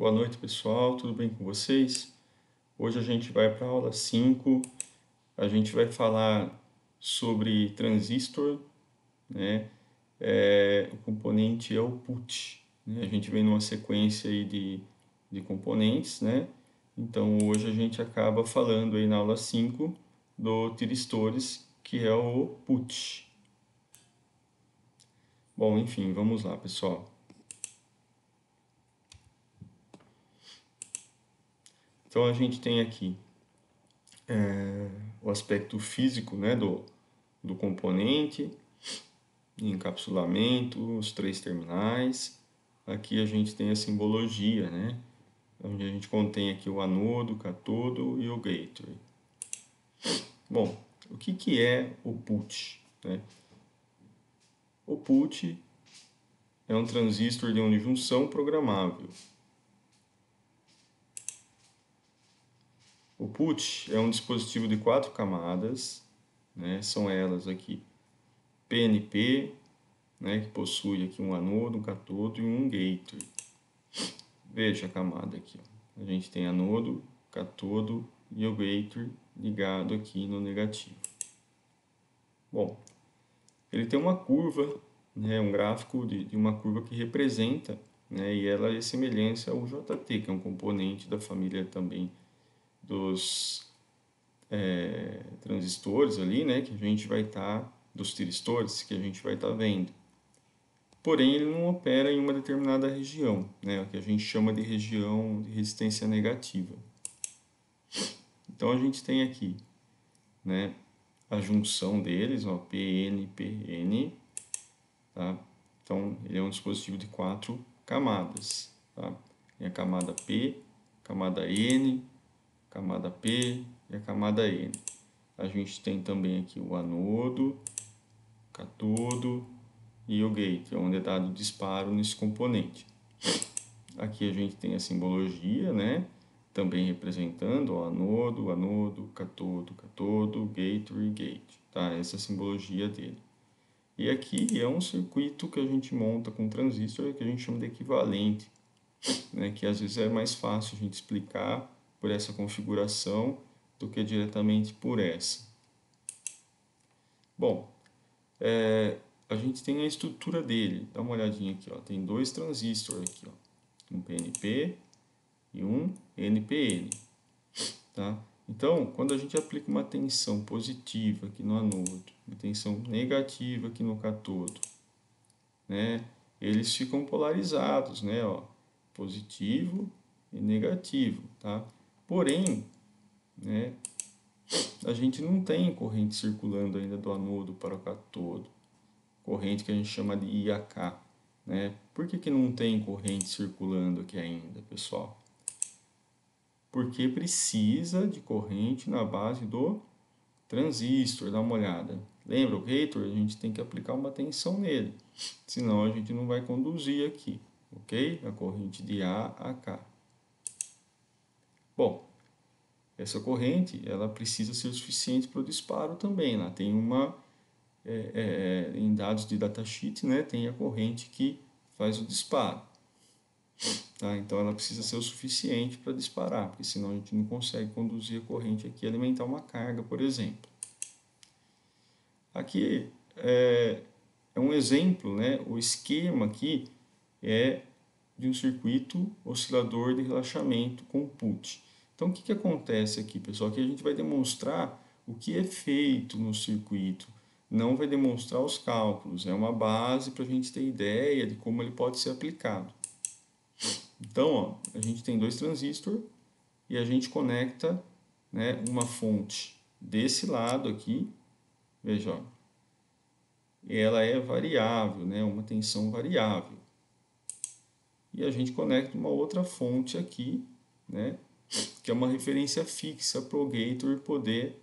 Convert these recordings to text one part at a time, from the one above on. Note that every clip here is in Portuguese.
Boa noite, pessoal. Tudo bem com vocês? Hoje a gente vai para a aula 5. A gente vai falar sobre transistor, né? O componente é o put, né? A gente vem numa sequência aí de componentes, né? Então hoje a gente acaba falando aí na aula 5 do tiristores, que é o put. Bom, enfim, vamos lá, pessoal. Então a gente tem aqui o aspecto físico, né, do componente, encapsulamento, os três terminais. Aqui a gente tem a simbologia, né, onde a gente contém aqui o anodo, o catodo e o gateway. Bom, o que é o put, né? O put é um transistor de onda de junção programável. O put é um dispositivo de 4 camadas, né? São elas aqui: PNP, né, que possui aqui um anodo, um catodo e um gateway. Veja a camada aqui. A gente tem anodo, catodo e o gateway ligado aqui no negativo. Bom, ele tem uma curva, né, um gráfico de uma curva que representa, né, e ela é semelhante ao JT, que é um componente da família também dos transistores ali, né, que a gente vai estar, dos tiristores, que a gente vai estar vendo. Porém, ele não opera em uma determinada região, né, o que a gente chama de região de resistência negativa. Então, a gente tem aqui, né, a junção deles, ó, PN, PN, tá? Então, ele é um dispositivo de 4 camadas, tá? Tem a camada P, camada N, camada P e a camada N. A gente tem também aqui o anodo, catodo e o gate, onde é dado disparo nesse componente. Aqui a gente tem a simbologia, né? Também representando o anodo, catodo, gateway, gate, tá? Essa é a simbologia dele. E aqui é um circuito que a gente monta com transistor que a gente chama de equivalente, né? Que às vezes é mais fácil a gente explicar por essa configuração do que diretamente por essa. Bom, a gente tem a estrutura dele. Dá uma olhadinha aqui, ó. Tem dois transistores aqui, ó. Um PNP e um NPN, tá? Então, quando a gente aplica uma tensão positiva aqui no anodo, uma tensão negativa aqui no catodo, né? Eles ficam polarizados, né? Ó, positivo e negativo, tá? Porém, né? A gente não tem corrente circulando ainda do anodo para o catodo, corrente que a gente chama de IAK, né? Por que não tem corrente circulando aqui ainda, pessoal? Porque precisa de corrente na base do transistor, dá uma olhada. Lembra o gator? A gente tem que aplicar uma tensão nele, senão a gente não vai conduzir aqui, ok? A corrente de A a K. Bom, essa corrente ela precisa ser suficiente para o disparo também. Lá tem uma, em dados de datasheet, né, tem a corrente que faz o disparo. Tá? Então ela precisa ser o suficiente para disparar, porque senão a gente não consegue conduzir a corrente aqui e alimentar uma carga, por exemplo. Aqui é um exemplo, né? O esquema aqui é de um circuito oscilador de relaxamento com put. Então o que acontece aqui, pessoal? Aqui a gente vai demonstrar o que é feito no circuito, não vai demonstrar os cálculos, é uma base para a gente ter ideia de como ele pode ser aplicado. Então, ó, a gente tem dois transistores e a gente conecta, né, uma fonte desse lado aqui, veja, ó, ela é variável, né, uma tensão variável. E a gente conecta uma outra fonte aqui, né, que é uma referência fixa para o gateway poder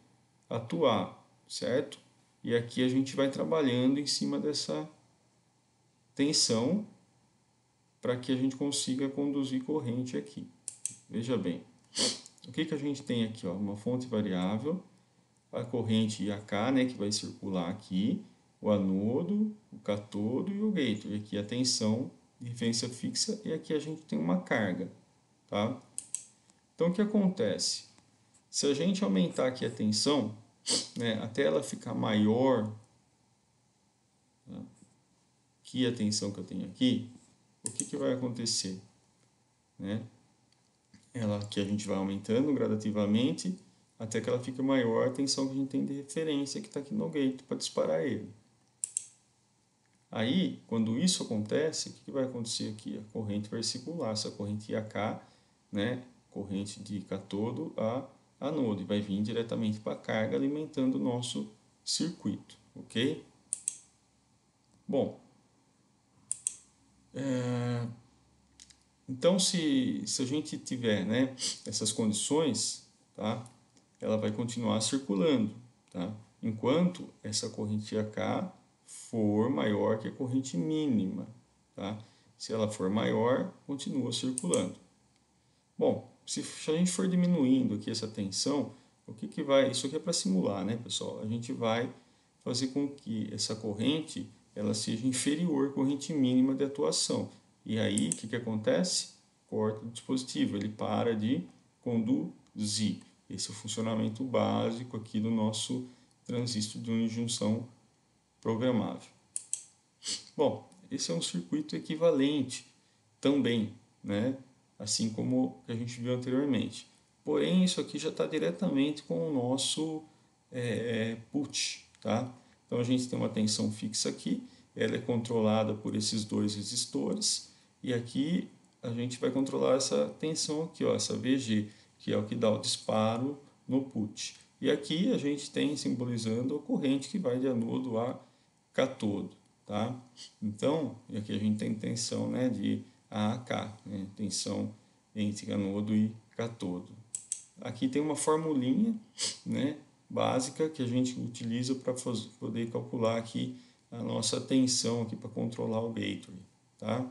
atuar, certo? E aqui a gente vai trabalhando em cima dessa tensão para que a gente consiga conduzir corrente aqui. Veja bem, o que a gente tem aqui? Ó? Uma fonte variável, a corrente IAK, né, que vai circular aqui, o anodo, o catodo e o gateway. Aqui a tensão de referência fixa e aqui a gente tem uma carga. tá? Então, o que acontece? Se a gente aumentar aqui a tensão, né, até ela ficar maior, tá, que a tensão que eu tenho aqui, o que vai acontecer? Né? Ela que a gente vai aumentando gradativamente até que ela fique maior a tensão que a gente tem de referência que está aqui no gate para disparar ele. Aí, quando isso acontece, o que vai acontecer aqui? A corrente vai circular, essa corrente IAK, né, corrente de cátodo a anodo, e vai vir diretamente para a carga alimentando o nosso circuito, ok? Bom, então se a gente tiver, né, essas condições, tá, ela vai continuar circulando, tá? Enquanto essa corrente IAK for maior que a corrente mínima, tá? Se ela for maior, continua circulando. Bom, se a gente for diminuindo aqui essa tensão, o que vai... Isso aqui é para simular, né, pessoal? A gente vai fazer com que essa corrente ela seja inferior à corrente mínima de atuação. E aí, o que acontece? Corta o dispositivo, ele para de conduzir. Esse é o funcionamento básico aqui do nosso transistor de unijunção programável. Bom, esse é um circuito equivalente também, né? Assim como que a gente viu anteriormente. Porém, isso aqui já está diretamente com o nosso put, tá? Então a gente tem uma tensão fixa aqui, ela é controlada por esses dois resistores, e aqui a gente vai controlar essa tensão aqui, ó, essa VG, que é o que dá o disparo no put. E aqui a gente tem simbolizando a corrente que vai de anodo a cátodo, tá? Então, e aqui a gente tem tensão, né, de A a K, né, tensão entre anodo e cátodo. Aqui tem uma formulinha, né, básica que a gente utiliza para poder calcular aqui a nossa tensão aqui para controlar o Gateway, tá?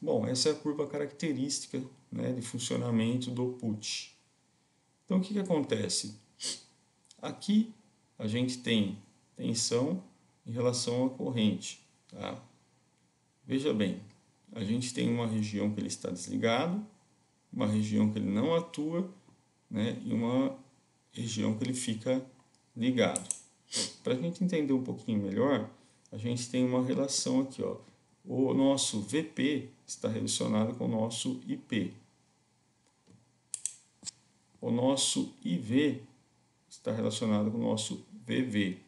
Bom, essa é a curva característica, né, de funcionamento do put. Então, o que acontece? Aqui a gente tem tensão em relação à corrente, tá? Veja bem, a gente tem uma região que ele está desligado, uma região que ele não atua, né, e uma região que ele fica ligado. Para a gente entender um pouquinho melhor, a gente tem uma relação aqui, ó. O nosso VP está relacionado com o nosso IP. O nosso IV está relacionado com o nosso VV.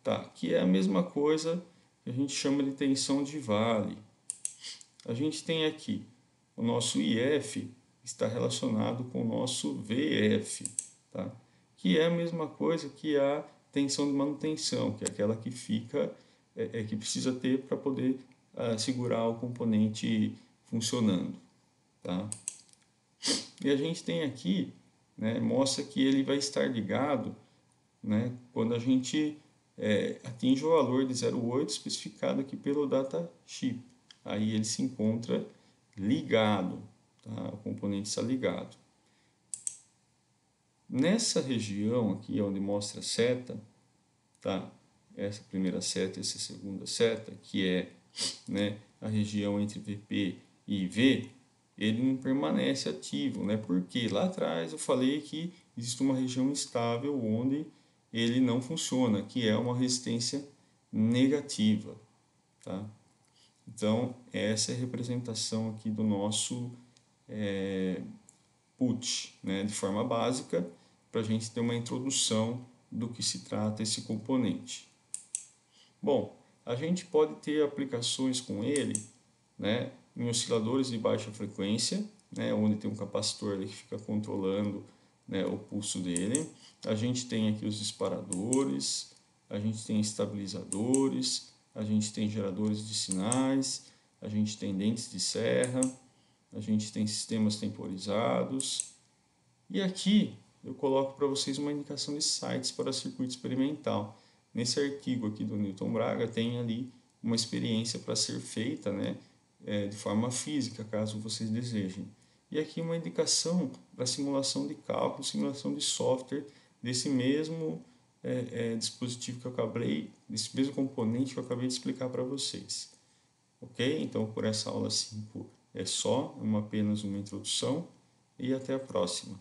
Tá, que é a mesma coisa que a gente chama de tensão de vale. A gente tem aqui o nosso IF está relacionado com o nosso VF, tá? Que é a mesma coisa que a tensão de manutenção, que é aquela que fica, que precisa ter para poder segurar o componente funcionando, tá? E a gente tem aqui, né, mostra que ele vai estar ligado, né, quando a gente atinge o valor de 0,8 especificado aqui pelo datasheet. Aí ele se encontra ligado, tá? O componente está ligado. Nessa região aqui onde mostra a seta, tá? Essa primeira seta e essa segunda seta, que é, né, a região entre VP e IV, ele não permanece ativo, né? Porque lá atrás eu falei que existe uma região estável onde ele não funciona, que é uma resistência negativa, tá? Então, essa é a representação aqui do nosso put, né, de forma básica, para a gente ter uma introdução do que se trata esse componente. Bom, a gente pode ter aplicações com ele, né, em osciladores de baixa frequência, né, onde tem um capacitor ali que fica controlando, né, o pulso dele. A gente tem aqui os disparadores, a gente tem estabilizadores, a gente tem geradores de sinais, a gente tem dentes de serra, a gente tem sistemas temporizados. E aqui eu coloco para vocês uma indicação de sites para circuito experimental. Nesse artigo aqui do Newton Braga tem ali uma experiência para ser feita, né, de forma física, caso vocês desejem. E aqui uma indicação para simulação de cálculo, simulação de software desse mesmo dispositivo que eu acabei, desse mesmo componente que eu acabei de explicar para vocês. Ok? Então, por essa aula 5 É só apenas uma introdução e até a próxima.